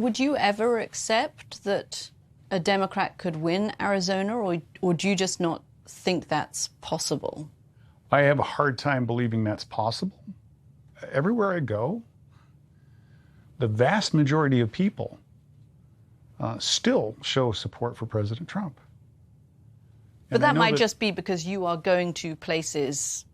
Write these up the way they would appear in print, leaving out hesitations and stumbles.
Would you ever accept that a Democrat could win Arizona, or do you just not think that's possible? I have a hard time believing that's possible. Everywhere I go, the vast majority of people still show support for President Trump. But that might just be because you are going to places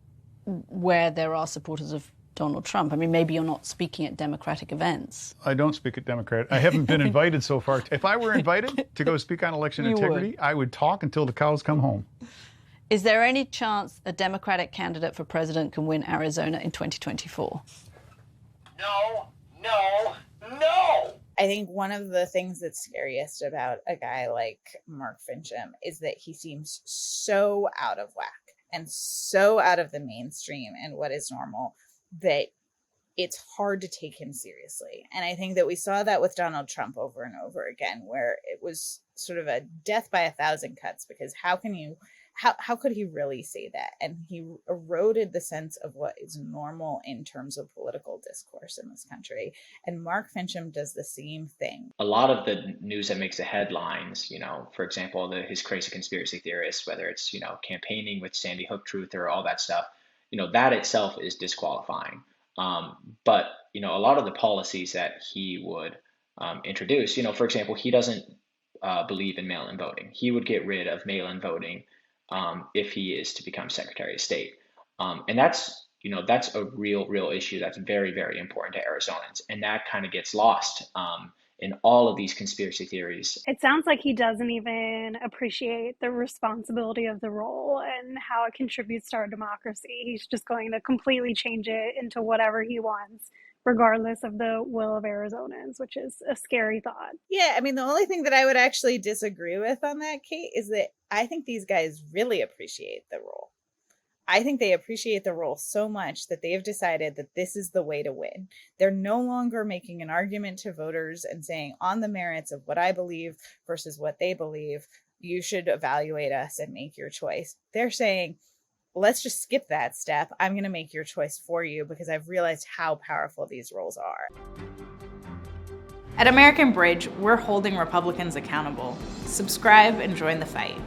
where there are supporters of Donald Trump. I mean, maybe you're not speaking at Democratic events. I don't speak at Democrat. I haven't been invited so far. If I were invited to go speak on election integrity, I would talk until the cows come home. Is there any chance a Democratic candidate for president can win Arizona in 2024? No. I think one of the things that's scariest about a guy like Mark Finchem is that he seems so out of whack and so out of the mainstream and what is normal that it's hard to take him seriously. And I think that we saw that with Donald Trump over and over again, where it was sort of a death by a thousand cuts, because how could he really say that? And he eroded the sense of what is normal in terms of political discourse in this country. And Mark Finchem does the same thing. A lot of the news that makes the headlines, for example, his crazy conspiracy theorists, whether it's, campaigning with Sandy Hook truth or all that stuff, that itself is disqualifying. But, a lot of the policies that he would introduce, for example, he doesn't believe in mail-in voting. He would get rid of mail-in voting if he is to become Secretary of State. And that's a real issue that's very, very important to Arizonans. And that kind of gets lost in all of these conspiracy theories. It sounds like he doesn't even appreciate the responsibility of the role and how it contributes to our democracy. He's just going to completely change it into whatever he wants, regardless of the will of Arizonans, which is a scary thought. Yeah, I mean, the only thing that I would actually disagree with on that, Kate, is that I think these guys really appreciate the role. I think they appreciate the role so much that they've decided that this is the way to win. They're no longer making an argument to voters and saying, on the merits of what I believe versus what they believe, you should evaluate us and make your choice. They're saying, let's just skip that step. I'm going to make your choice for you because I've realized how powerful these roles are. At American Bridge, we're holding Republicans accountable. Subscribe and join the fight.